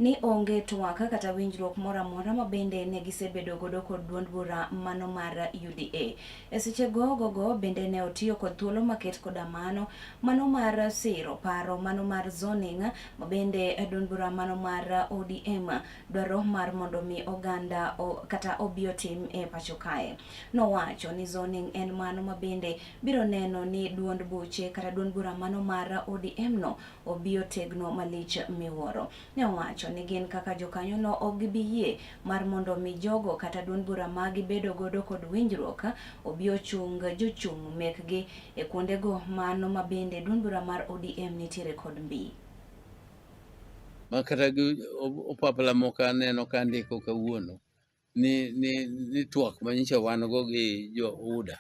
ni onge twak kata winjruok moro amora ma bende ne gisebedo godo kod duond bura mano mar UDA. E seche gogo bende ne otiyo kod thuolo maket koda mano mar siro paro mano mar zoning ma bende duond bura mano mar ODM dwaro mar mondo mi oganda kata obi otim e pacho kae. Nowacho ni zoning en mano ma bende biro neno ni duond buche kata duond bura mano mar ODM no obi otegno malich miwuoro. Ne owacho ni gin kaka jokanyo no ok gibiyie mar mondo mi jogo kata duond bura ma gibedo godo kod winjruok obi ochung jochung mekgi e kuondego mano ma bende duond bura mar ODM nitiere kod mbi. Makata opapla moko aneno ka ndiko kawuono ni twak manyicha wan go gi jo UDA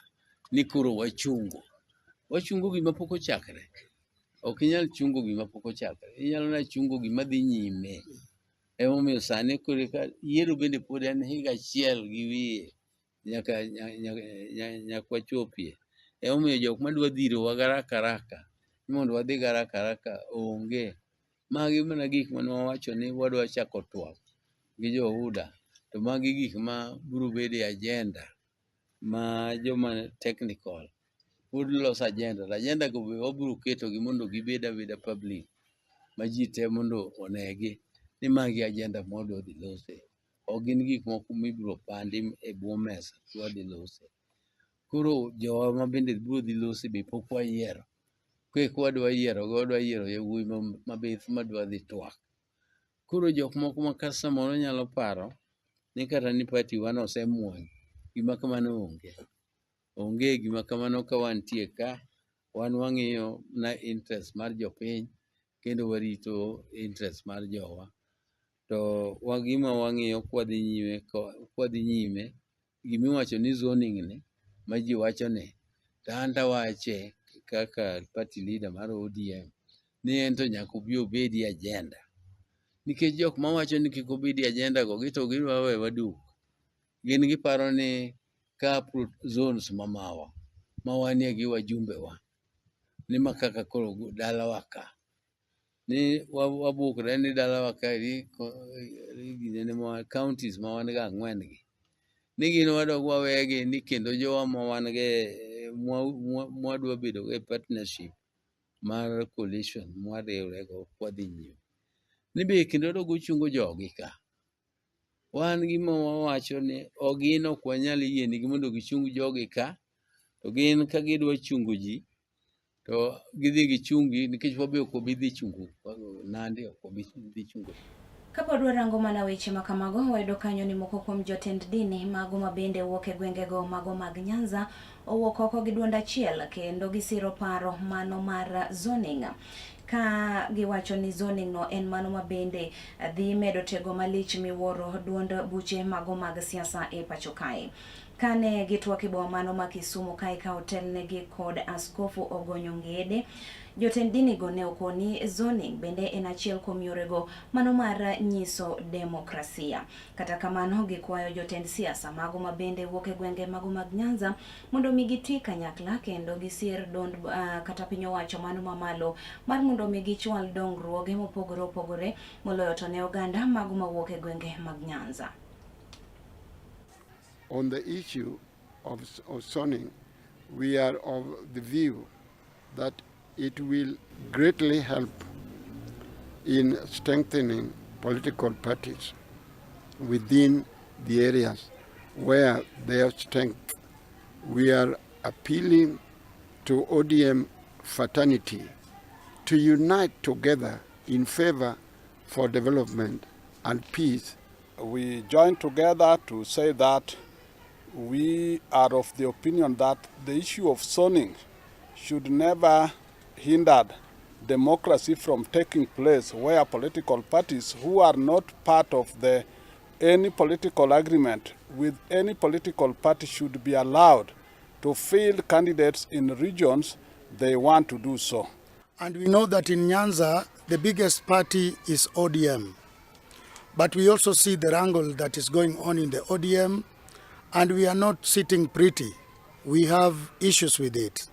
ni koro wachungo gima pok ochakre. Ok inyal chungo gima pok ochakre, inyalo na chungo gima dhi nyime. Emomiyo sani koro ka yiero bende pod en higa achiel gi wiye nyaka wachopie. Emomiyo jok madwa dhirowa garaka mondo wadhi garaka onge. Magi mana gik mane wawacho ni wadwa chako twak gi jo UDA, to magi gik ma biro bedo e agenda ma joma technical pod loso agenda go be wabiro keto gi mondo gibed abeda public ma ji te mondo onegi ni magi agenda ma wadwa dhi lose. Ok gin gik moko mibiro pandi e bwo mesa wadhi lose. Koro jowa ma bende biro dhi lose be pok wayiero. Kek wadwa yiero yawuoyi mabith madwa dhi twak. Koro jok moko ma samoro nyalo paro ni kata ni party wa osemuony, gima kamano onge gima kamano. Ka wantie ka wan wang'iyo na interest mar jopiny kendo warito interest mar jowa, to gima wang'iyo kwadhi nyime gimiwacho ni zoning ni ma ji wacho ni, to an tawache kaka party leader mar ODM ni en to nyaka obi obedi agenda. Nikech jok mawacho ni kik obedi agenda go gito gidwa we waduk. Gin giparo ni ka zones mamawa ma wanie gi wajumbe wa ni makaka koro dalawa ka ni wabukre ni dalawa ka counties ma wan ga 4 gi ni gin wadog wawegi ni kendo jowa ma wan ge mwadwa bedo e partnership mar coalition mwariwre go kwadhi nyime ni be kendo dogo chungo jogi ka. Wan gima wawacho ni ogin ok wanyal yienegi mondo gichung jogi ka, to gin ka gidwa chungo ji to gidhi gichungi nikech wabe ok obi dhi chungo nandi, ok obi dhi chungo. Kapod warango mana weche makamago, wayudo kanyo ni moko kuom jotend dini mago ma bende wuok e gwengego mago mag Nyanza owuok oko gi duond achiel kendo gisiro paro mano mar zoning, ka giwacho ni zoning no en mano ma bende dhi medo tego malich miwuoro duond buche mago mag siasa e pacho kae. Kane gitwak e boma mano ma Kisumu kae ka hotel negi kod Askofu Ogonyo Ngede, jotend dini go ne okoni zoning bende en achiel kuom yorego mano mar nyiso demokrasia. Kata kamano gikwayo jotend siasa mago ma bende wuok e gwenge mago mag Nyanza mondo mi giti kanyakla kendo gisir dond kata piny owacho mano mamalo mar mondo mi gichwal dongruoge mopogore opogore moloyo to ne oganda mago ma wuok e gwenge mag Nyanza. On the issue of zoning, we are of the view that it will greatly help in strengthening political parties within the areas where they have strength. We are appealing to ODM fraternity to unite together in favor for development and peace. We join together to say that we are of the opinion that the issue of zoning should never hinder democracy from taking place, where political parties who are not part of any political agreement with any political party should be allowed to field candidates in regions they want to do so. And we know that in Nyanza, the biggest party is ODM. But we also see the wrangle that is going on in the ODM, and we are not sitting pretty. We have issues with it.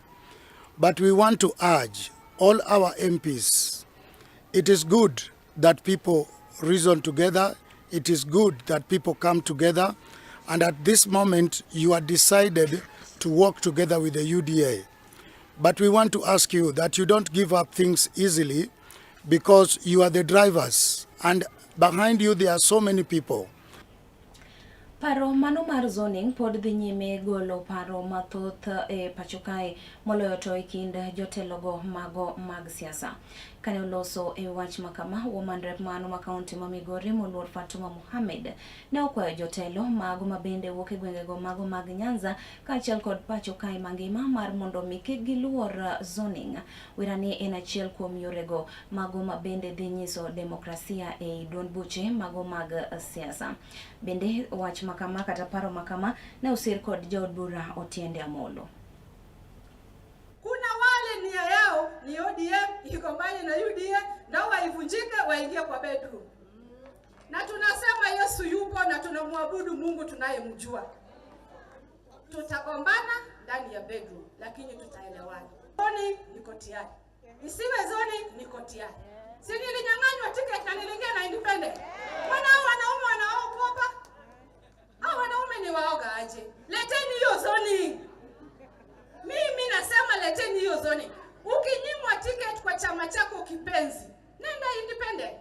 But we want to urge all our MPs, it is good that people reason together. It is good that people come together, and at this moment you are decided to work together with the UDA. But we want to ask you that you don't give up things easily, because you are the drivers, and behind you there are so many people. Paro mano mar zoning pod dhi nyime golo paro mathoth e pacho kae moloyo to e kind jotelogo mago mag siasa. Kane oloso e wach makama, woman rep mano ma kaunti ma Migori moluor Fatuma Mohamed ne okwayo jotelo mago mabende wuok e gwengego mago mag Nyanza kaachiel kod pacho kae mangima mar mondo mi kik giluor zoning. Wirani en achiel kuom yorego mago mabende dhi nyiso demokrasia e duond buche mago mag siasa. Bende wach makama kata paro makama ne osir kod jaod bura Otiende Amolo. Kuna wale nia yao ni ODM iko mbali na UDA, ndio waivunjike waingie kwa bedroom. Na tunasema Yesu yupo na tunamwabudu Mungu tunayemjua. Tutagombana ndani ya bedroom lakini tutaelewana. Zoni niko tayari. Isiwe zoni niko tayari. Si nilinyang'anywa ticket na niliingia na independent. Wanaume wanaogopa. Hao wanaume ni waoga aje. Leteni hiyo zoni. Mimi nasema leteni hiyo zoni. Ukinyimwa ticket kwa chama chako kipenzi, nenda independent.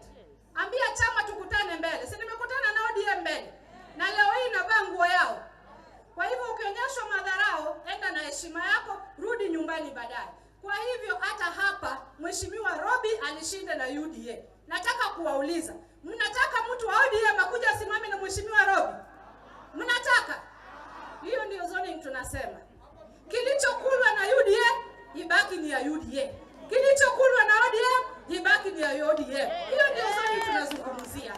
Ambia chama tukutane mbele. Si nimekutana na ODM mbele. Na leo hii navaa nguo yao. Kwa hivyo ukionyeshwa madharau, enda na heshima yako, rudi nyumbani baadaye. Kwa hivyo hata hapa Mheshimiwa Robi alishinda na UDA. Nataka kuwauliza, mnataka mtu wa ODM akuja asimame na Mheshimiwa Robi? Mnataka? Hiyo ndio zoning tunasema. Kilichokulwa na UDA ibaki ni ya UDA. Kilichokulwa na ODM ibaki ni ya ODM. Hiyo ndio zoning tunazungumzia.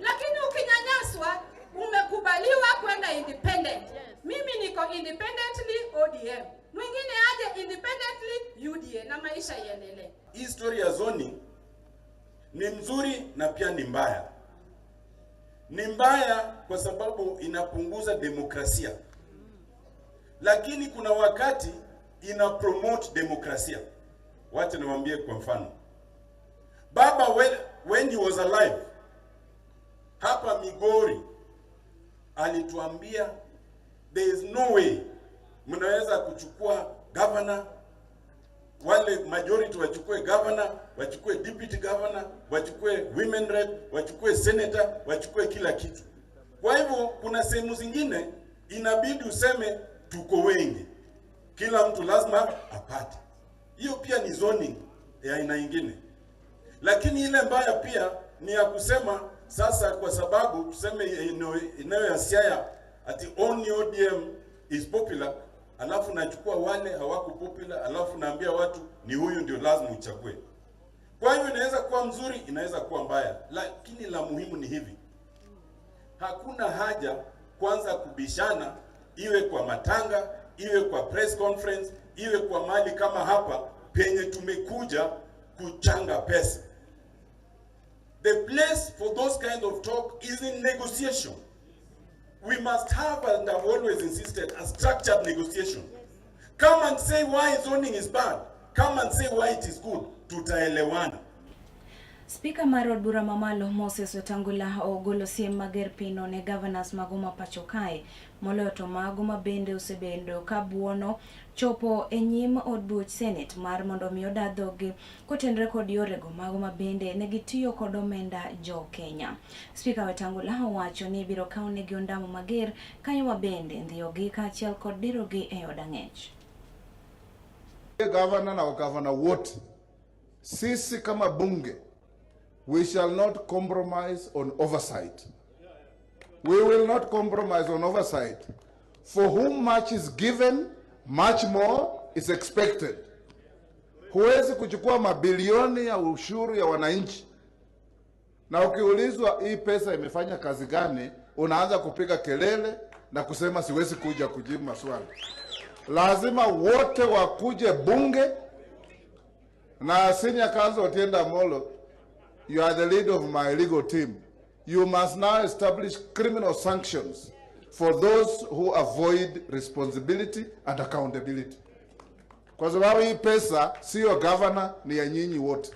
Lakini ukinyanyaswa umekubaliwa kwenda independent. Mimi niko independently ODM. Mwingine aje independently UDA na maisha iendelee. Hii story ya zoning ni nzuri na pia ni mbaya. Ni mbaya kwa sababu inapunguza demokrasia. Lakini kuna wakati ina promote demokrasia. Wacha niwaambie kwa mfano. Baba when he was alive, hapa Migori alituambia there is no way mnaweza kuchukua governor, wale majority wachukue governor, wachukue deputy governor, wachukue women rep, wachukue senator, wachukue kila kitu. Kwa hivyo kuna sehemu zingine inabidi useme tuko wengi, kila mtu lazima apate. Hiyo pia ni zoning ya aina nyingine. Lakini ile mbaya pia ni ya kusema sasa, kwa sababu tuseme eneo ya Siaya ati only ODM is popular, alafu nachukua wale hawako popular, alafu naambia watu ni huyu ndio lazima uchague. Kwa hiyo inaweza kuwa mzuri, inaweza kuwa mbaya, lakini la muhimu ni hivi: hakuna haja kwanza kubishana, iwe kwa matanga, iwe kwa press conference, iwe kwa mali kama hapa penye tumekuja kuchanga pesa. The place for those kind of talk is in negotiation. We must have, and I've always insisted, a structured negotiation. Come and say why zoning is bad. Come and say why it is good. Tutaelewana. Speaker Marod Bura Mamalo Moses Wetangula ogolo siem mager pino ne governors magoma pacho kae moloyo to mago mabende osebendo kabuono chopo e nyim od buch Senate mar mondo mi odadhogi kotenre kod yorego mago mabende ne gitiyo kod omenda jo Kenya. Speaker Wetangula owacho ni biro kawo negi ondamo mager kanyo mabende ndhiyogi kaachiel kod dirogi e od ang'ech. Governor na governor wote, sisi kama bunge, we shall not compromise on oversight. We will not compromise on oversight. For whom much is given, much more is expected. Huwezi kuchukua mabilioni ya ushuru ya wananchi, na ukiulizwa hii pesa imefanya kazi gani, unaanza kupiga kelele na kusema siwezi kuja kujibu maswali. Lazima wote wakuje bunge, na senior counsel Otiende Amolo, you are the leader of my legal team. You must now establish criminal sanctions for those who avoid responsibility and accountability. Kwa sababu hii pesa sio governor, ni ya nyinyi wote.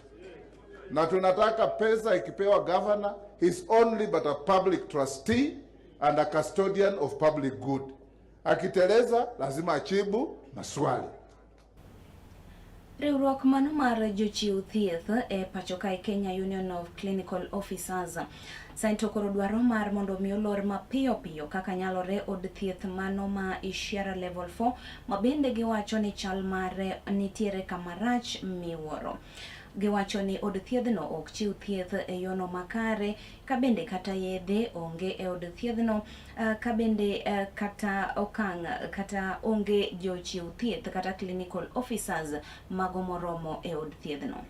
Na tunataka pesa ikipewa governor he's only but a public trustee and a custodian of public good. Akiteleza lazima achibu maswali. Riwruok mano mar jochiw thieth e pacho kae Kenya Union of Clinical Officers saito koro dwaro mar mondo mi olor mapiyo piyo kaka nyalore od thieth mano ma Ishiara level 4 mabende giwacho ni chal mare nitiere kamarach miwuoro. Giwacho ni od thiedhno ok chiw thieth e yono makare, kabende kata yedhe onge e od thiedhno, kabende kata okang' kata onge jochiw thieth kata clinical officers mago moromo e od thiedhno.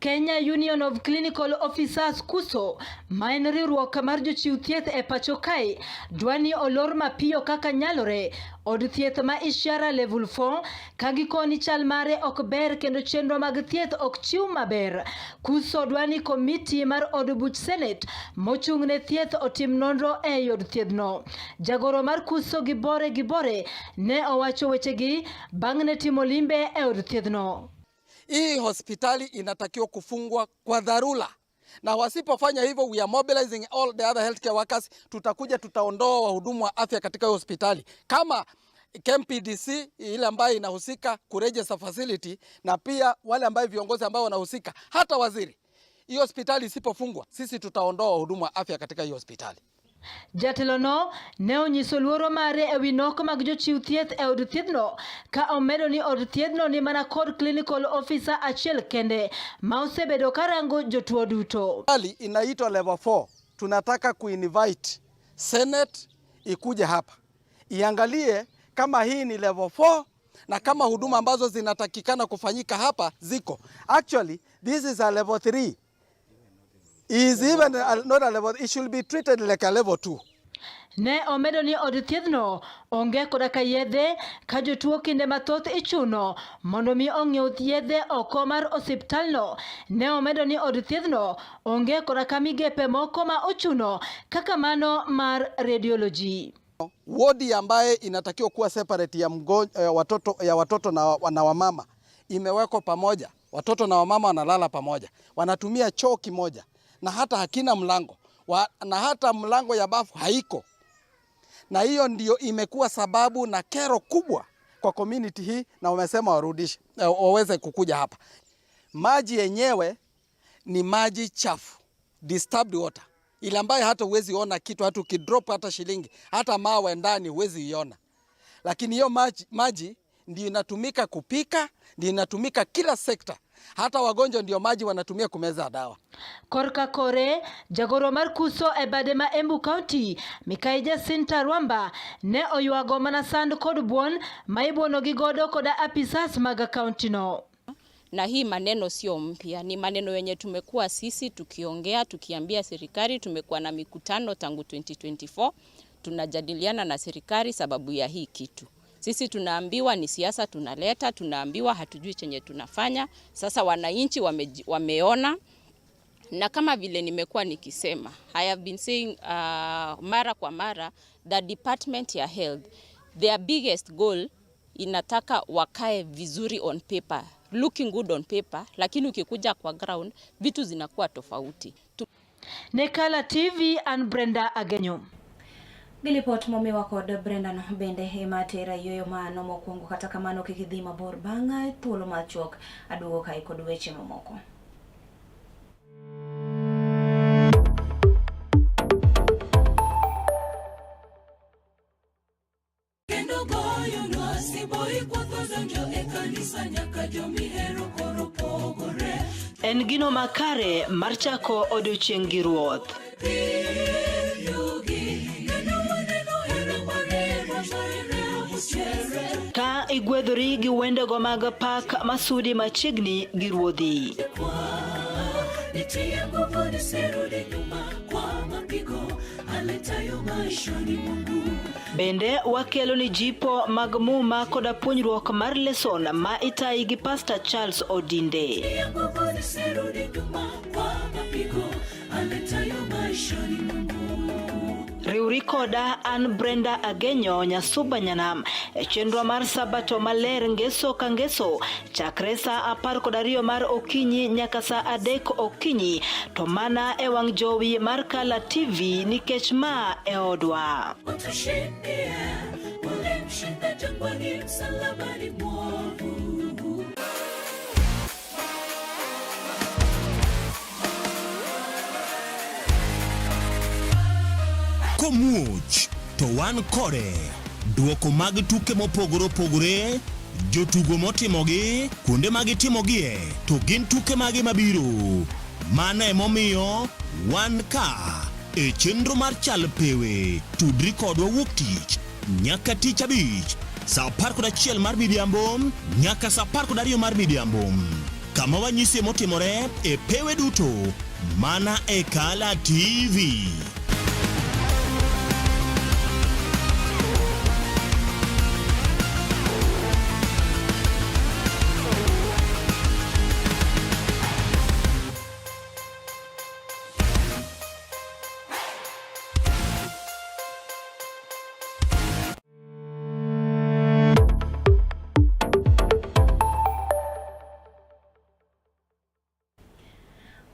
Kenya Union of Clinical Officers KUSO maen riwruok mar jochiw thieth e pacho kae dwani olor mapiyo kaka nyalore od thieth ma Ishiara level 4 kagikoni chal mare ok ber kendo chenro mag thieth ok chiw maber. KUSO dwani komiti mar od buch Senate mochung' ne thieth otim nonro e od thiedhno. Jagoro mar KUSO Gibore ne owacho wechegi bang' ne timo limbe e od thiedhno. Hii hospitali inatakiwa kufungwa kwa dharura, na wasipofanya hivyo we are mobilizing all the other healthcare workers. Tutaondoa wahudumu wa afya katika hospitali kama KMPDC ile ambayo inahusika kuregister facility, na pia wale ambao viongozi ambao wanahusika, hata waziri. Hii hospitali isipofungwa, sisi tutaondoa wahudumu wa afya katika hii hospitali. Jatelono ne onyiso luoro mare e wi nok mag jochiw thieth e od thiedhno ka omedo ni od thiedhno ni mana kod clinical officer achiel kende ma osebedo karango jotuo duto. Hali inaitwa level 4. Tunataka kuinvite Senate ikuje hapa iangalie kama hii ni level 4 na kama huduma ambazo zinatakikana kufanyika hapa ziko. Actually this is a level 3. Is even not a level, it should be treated like a level 2. Ne omedo ni od thiedhno onge koda ka yedhe ka jotuo kinde mathoth ichuno mondo mi ong'iew yedhe oko mar osiptalno. Ne omedo ni od thiedhno onge koda ka migepe moko ma ochuno kaka mano mar radiology. Wodi ambaye inatakiwa kuwa separate ya watoto na wamama imewekwa pamoja. Watoto na wamama wanalala pamoja, wanatumia choo kimoja na hata hakina mlango na hata mlango ya bafu haiko. Na hiyo ndio imekuwa sababu na kero kubwa kwa community hii, na wamesema warudishe waweze kukuja hapa. Maji yenyewe ni maji chafu, disturbed water, ile ambayo hata huwezi ona kitu, hata ukidrop hata shilingi hata mawe ndani huwezi iona. Lakini hiyo maji ndio inatumika kupika, ndio inatumika kila sekta. Hata wagonjwa ndio maji wanatumia kumeza dawa. Korka kore, jagoro mar KUSO e bade ma Embu County, Mikai Jacinta Rwamba, ne oywago mana sand kod buon ma ibuono gi godo koda apisas mag county no. Na hii maneno sio mpya, ni maneno yenye tumekuwa sisi tukiongea, tukiambia serikali. Tumekuwa na mikutano tangu 2024, tunajadiliana na serikali sababu ya hii kitu. Sisi tunaambiwa ni siasa tunaleta, tunaambiwa hatujui chenye tunafanya. Sasa wananchi wameona, na kama vile nimekuwa nikisema, I have been saying mara kwa mara, the Department ya Health, their biggest goal inataka wakae vizuri on paper, looking good on paper, lakini ukikuja kwa ground vitu zinakuwa tofauti. Nekala TV and Brenda Agenyo. Gilipot momiwa kod Brendan bende ematera yoyo mano mokwongo kata kamano kikidhi mabor bang'a thuolo machuok aduogo kae kod weche mamoko. Kendo goyo nwasi boy kwatho donjo e kanisa nyaka jomihero koro pogore. En gino makare mar chako odiochieng' gi ruoth. Ka igwedhori gi wendego mag pak masudi machiegni gi ruodhi. Bende wakelo ni jipo mag muma koda puonjruok mar lesson ma itayi gi Pastor Charles Odinde. Riwri koda an Brenda Agenyo Nyasuba Nyanam e chenro mar sabato maler ngeso ka ngeso chakre sa 12 mar okinyi nyaka sa 3 okinyi to mana e wang jowi mar Kala TV nikech ma e odwa. Komuch to wan kore duoko mag tuke mopogore opogore jotugo motimogi kuonde mag timogie to gin tuke magi mabiro mana emomiyo wan ka e chenro mar chal pewe tudri kodwa wuok tich nyaka tich abich sa 11 mar midhiambo nyaka sa 12 mar midhiambo kama wanyise motimore e pewe duto mana e Kala TV.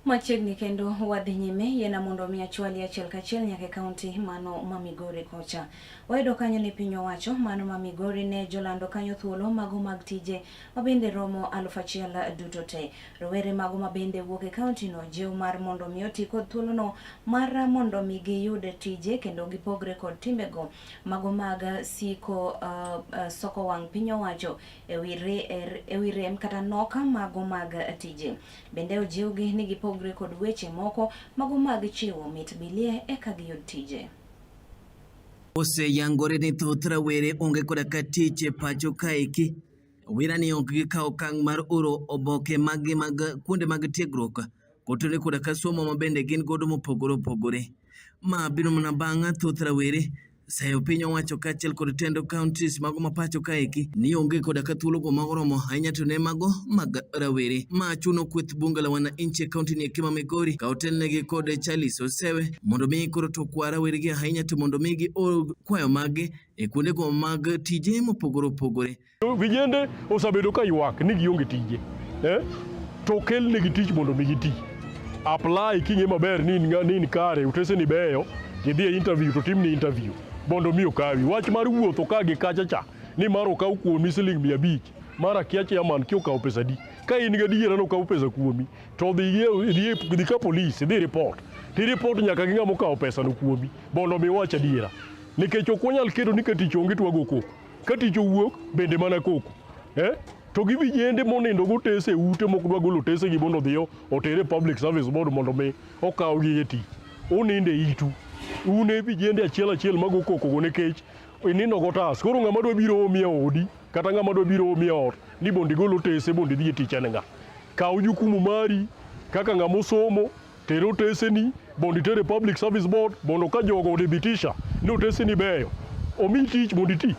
Machiegni kendo wadhi nyime yena mondo mi achwali achiel kachiel nyaka kaunti mano ma Migori kocha. Wayudo kanyo ni piny owacho mano ma Migori ne jolando kanyo thuolo mago mag tije mabende romo 1,000 duto te. Rowere mago mabende wuok e kaunti no jiw mar mondo mi oti kod thuolo no mar mondo mi giyud tije kendo gipogre kod timbego mago mag siko soko wang piny owacho ewi rem kata noka mago mag tije. Bende ojiwgi ni gipogre kod weche moko mago mag chiwo mit bilie eka giyud tije. Ose yangore ni thoth rawere onge koda ka tich pacho kaeki. Wira ni onge gikawo okang' mar oro oboke magi mag kuonde mag tiegruok kotone koda ka somo mabende gin godo mopogore opogore. Ma biro mana bang'a thoth rawere sayo piny owacho kaachiel kod tendo counties mago mapacho kaeki ni onge koda ka thuolo go magoromo ahinya to ne mago mag rawere ma chuno kweth bunge la wananchi kaunti ni Kima Migori ka otelnegi kod Charles Osewe mondo mi koro to kwa rawere gi ahinya to mondo mi gi kwayo magi e kuonde go mag tije mopogore opogore. Vijende osabedo ka ywak ni gionge tije to kel negi tich mondo mi giti apply kinge maber ni kare utese ni beyo gidhi interview to timni interview mondo mi okawi wach mar wuotho ka gi kacha cha ni mar okaw kuomi siling 500 mara kiache yaman ki okaw pesa di ka in ga diera no okaw pesa kuomi to dhi ka police dhi report nyaka gi ng'ama okaw pesa no kuomi mondo mi wacha diera nikech ok wanyal kedo ni ka tich onge twago koko ka tich owuok bende mana koko to gi vijende monindo go tese ute mok dwa golo tese gi mondo dhiyo otere public service board mondo mi okaw gi e tich uninde itu une vijende achiel mago koko go nekech inindo go tas koro ng'ama dwa biro omi odi kata ng'ama dwa biro omi ot ni bondi golo tese bondi dhi e tich en ng'a kaw jukumu mari kaka ng'ama osomo tero tese ni bondi tere public service board bondo ka jogo odhibitisha ni otese ni beyo omi tich bondi ti.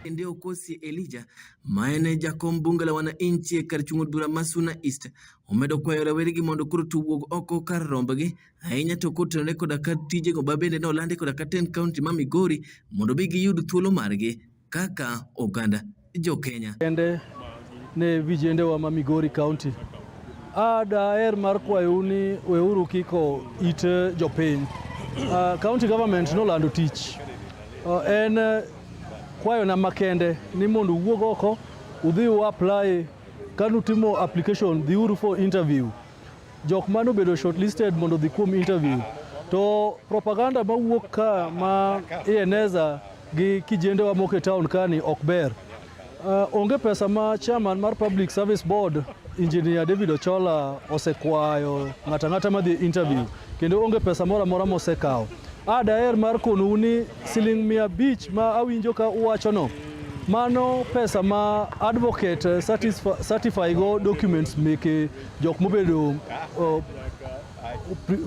Ndio Kosi Elijah maene jakom bunge la wananchi kar chungo dura Masuna East omedo kwayo rawere gi mondo koro tuwuog oko kar rombgi ahinya to kotenore koda ka tije go babende no lande koda ka 10 county ma Migori mondo bi giyud thuolo margi kaka oganda jo Kenya. Ende ne vijende wa ma Migori county daer mar kwayo ni weuru kiko ite jopiny county government no lando tich en kwayo na makende ni mondo wuog oko udhi apply kanu timo application dhiuru for interview jok mano bedo shortlisted mondo dhi kuom interview to propaganda mawuok ka ma ieneza gi kijende wa moke town kani ok ber onge pesa ma chairman mar public service board engineer David Ochola osekwayo ng'ata madhi interview kendo onge pesa mora mosekawo daer mar kono ni siling 500 ma awinjo ka uwacho no mano pesa ma advocate certify go documents meke jok mobedo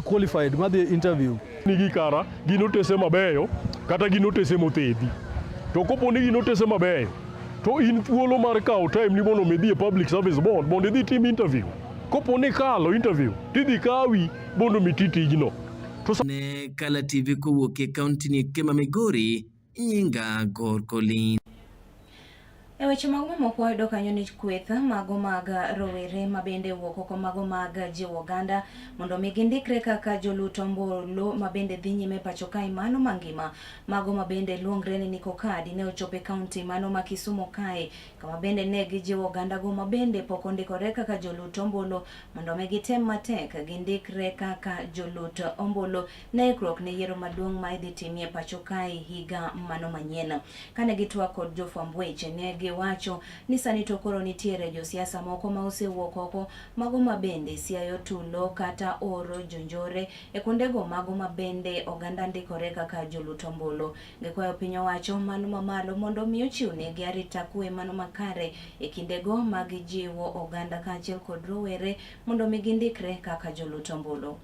qualified madhi interview nigi kara gi notese mabeyo kata gi notese mothedhi to kopo ni gi notese mabeyo to in thuolo mar kawo time ni mondo medhi e public service board mondo idhi tim interview kopo ni kalo interview tidhi kawi mondo mi tijno Ne Kala TV kowuok e kaunti ni Kema Migori, nyinga Gorkolin. E weche mag mamoko wayudo kanyo ni kweth mago mag rowere mabende wuok oko mago mag jiwo oganda mondo mi gindikre kaka jolut ombulu mabende dhi nyime pacho kae mano mangima mago mabende luongre ni Niko Kadi ne ochopo e kaunti mano ma Kisumu kae kama bende ne gijiwo oganda go mabende pok ondikore kaka jolut ombulu mondo mi gitem matek gindikre kaka jolut ombulu ne ikruok ne yiero maduong' ma idhi timie pacho kae higa mano manyien. Kane gitwak kod jofwamb weche ne wacho ni sani to koro nitiere josiasa moko ma osewuok oko mago mabende siayo tulo kata oro jonjore e kondego mago mabende oganda ndikore kaka jolut ombulu. Gikwayo piny owacho mano mamalo mondo mi ochiwnegi arita kwe mano makare e kindego mag jiwo oganda kaachiel kod rowere mondo mi gindikre kaka jolut ombulu.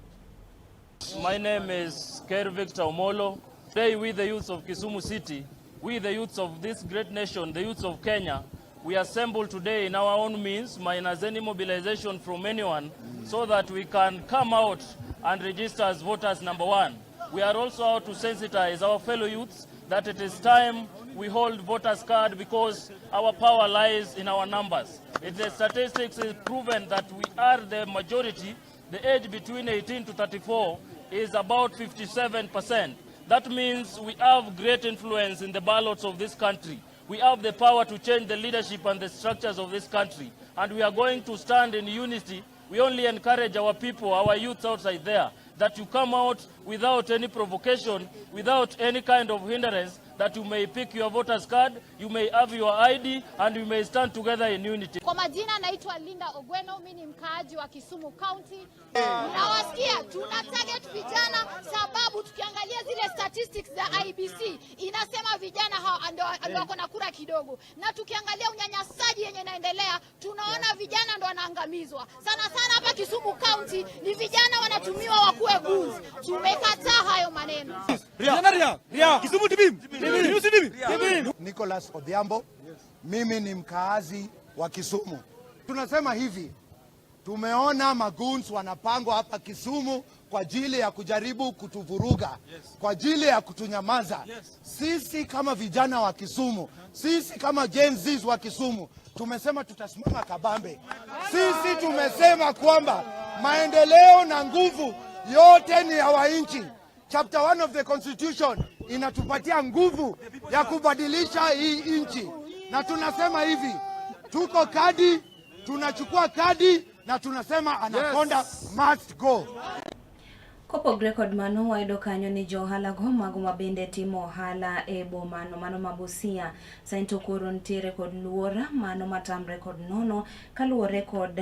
My name is Ker Victor Omolo. Today we the youths of Kisumu City, we the youths of this great nation, the youths of Kenya, we assemble today in our own means, minus any mobilization from anyone, so that we can come out and register as voters number one. We are also out to sensitize our fellow youths that it is time we hold voters card because our power lies in our numbers. The statistics is proven that we are the majority. The age between 18 to 34 is about 57%. That means we have great influence in the ballots of this country. We have the power to change the leadership and the structures of this country. And we are going to stand in unity. We only encourage our people, our youth outside there, that you come out without any provocation, without any kind of hindrance, that you may pick your voters card, you may have your ID, and you may stand together in unity. Kwa majina naitwa Linda Ogweno, mimi ni mkaaji wa Kisumu County. Nawasikia tuna target vijana sababu tukiangalia zile statistics za IBC inasema vijana ndio wako na kura kidogo. Na tukiangalia unyanyasaji yenye inaendelea tunaona vijana ndio wanaangamizwa. Sana sana hapa Kisumu County ni vijana wanatumiwa wakuwe goons. Tumekataa hayo maneno. Kisumu Nicholas Odhiambo, mimi ni mkaazi wa Kisumu. Tunasema hivi, tumeona magoons wanapangwa hapa Kisumu kwa ajili ya kujaribu kutuvuruga, kwa ajili ya kutunyamaza. Sisi kama vijana wa Kisumu, sisi kama Gen Zs wa Kisumu, tumesema tutasimama kabambe. Sisi tumesema kwamba maendeleo na nguvu yote ni ya wananchi. Chapter 1 of the Constitution inatupatia nguvu ya kubadilisha hii nchi. Na tunasema hivi, tuko kadi, tunachukua kadi na tunasema Anaconda must go. Kopogre kod mano wayudo kanyo ni johala go mago mabende timo ohala e bomano mano mabusia sainto koro ntiere kod luora mano matamre kod nono kaluore kod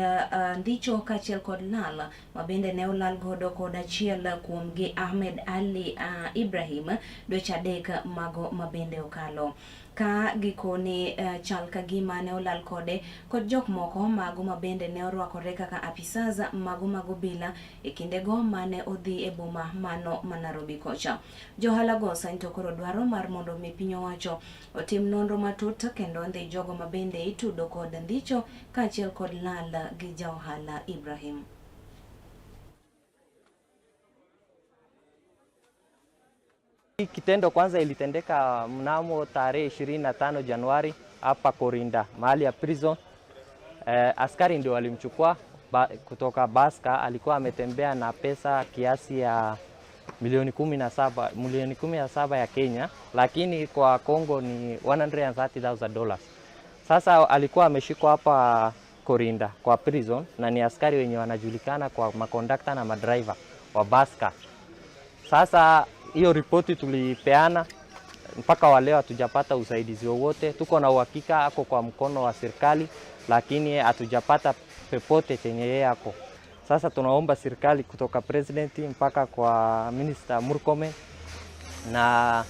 ndicho kachiel kod lal mabende ne olal godo kod achiel kuomgi Ahmed Ali Ibrahim dweche adek mago mabende okalo. Ka gikoni chal ka gima ne olal kode kod jok moko mago mabende ne orwakore kaka apisaza mago bila e kindego mane odhi e boma mano ma Nairobi kocha. Johala go sainto koro dwaro mar mondo mi piny owacho otim nonro matut kendo ndhi jogo mabende itudo kod ndicho kaachiel kod lal gi jaohala Ibrahim. Hii kitendo kwanza ilitendeka mnamo tarehe 25 Januari hapa Korinda, mahali ya prison. Askari ndio walimchukua kutoka Baska, alikuwa ametembea na pesa kiasi ya milioni 17 ya Kenya, lakini kwa Kongo ni $130,000. Sasa alikuwa ameshikwa hapa Korinda kwa prison na ni askari wenye wanajulikana kwa makondakta na madriver wa Baska. Sasa hiyo ripoti tulipeana, mpaka wa leo hatujapata usaidizi wowote. Tuko na uhakika ako kwa mkono wa serikali, lakini hatujapata popote chenye yeye ako. Sasa tunaomba serikali kutoka president mpaka kwa Minister Murkomen na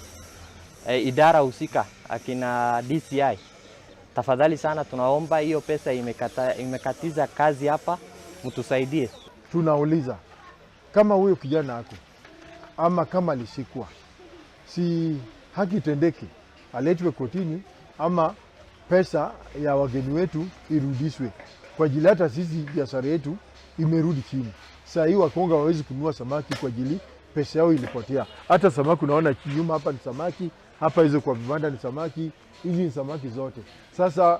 idara husika akina DCI, tafadhali sana tunaomba hiyo pesa imekatiza kazi hapa, mtusaidie. Tunauliza kama huyo kijana ako ama kama alishikwa, si haki tendeke, aletwe kotini ama pesa ya wageni wetu irudishwe, kwa ajili hata sisi biashara yetu imerudi chini. Sasa hii Wakonga hawezi kununua samaki kwa ajili pesa yao ilipotea. Hata samaki unaona nyuma hapa ni samaki, hapa hizo kwa vibanda ni samaki, hizi ni samaki zote. Sasa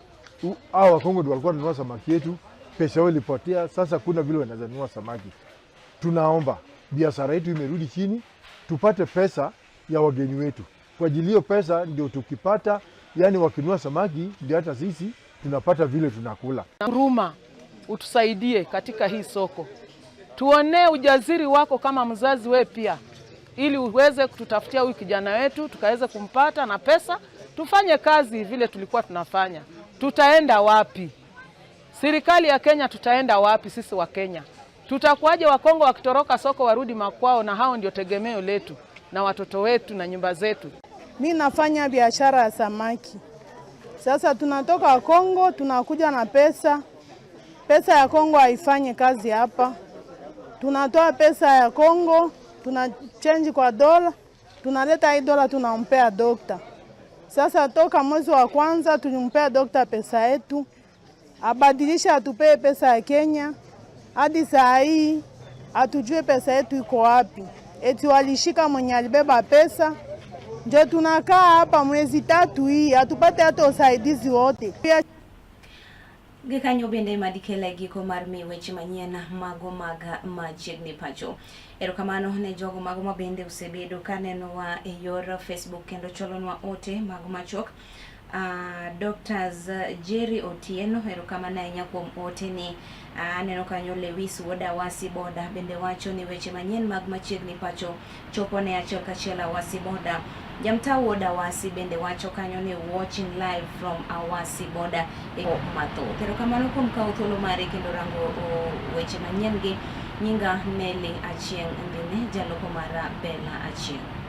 hao Wakongo ndio walikuwa wananunua samaki yetu, pesa yao ilipotea. Sasa kuna vile wanaweza nunua samaki. Tunaomba biashara yetu imerudi chini, tupate pesa ya wageni wetu. Kwa ajili hiyo pesa ndio tukipata, yani wakinunua samaki ndio hata sisi tunapata vile tunakula. Huruma utusaidie katika hii soko. Tuonee ujaziri wako kama mzazi we pia, ili uweze kututafutia huyu kijana wetu tukaweze kumpata na pesa tufanye kazi vile tulikuwa tunafanya. Tutaenda wapi? Serikali ya Kenya tutaenda wapi sisi wa Kenya? Tutakuwaje Wakongo wakitoroka soko warudi makwao, na hao ndio tegemeo letu na watoto wetu na nyumba zetu. Mimi nafanya biashara ya samaki. Sasa tunatoka Kongo tunakuja na pesa. Pesa ya Kongo haifanye kazi hapa. Tunatoa pesa ya Kongo, tunachange kwa dola, tunaleta hii dola tunampea dokta. Sasa toka mwezi wa kwanza tulimpea dokta pesa yetu, abadilisha atupee pesa ya Kenya. Hadi saa hii atujue pesa yetu iko wapi. Eti walishika mwenye alibeba pesa. Ndio tunakaa hapa mwezi 3 hii, atupate hata usaidizi wote. Gikanyo bende madikela giko marmi weche manyena mago maga machiegni pacho. Erokamano ne jogo mago mabende usebedo kaneno wa yor Facebook kendo cholonwa ote mago machok. Doctors Jerry Otieno erokamano ahinya kuom ote ni aneno kanyo Lewis Woda Wasi Boda bende wacho ni weche manyien mag machiegni pacho chopo ne achiel kachiel Wasi Boda. Jamta Woda Wasi bende wacho kanyo ni watching live from Awasi Boda matho. Erokamano kuom kawo thuolo mare kendo rango weche manyien gi nyinga Nelly Achieng' Ndine jaloko mara Bella Achieng'.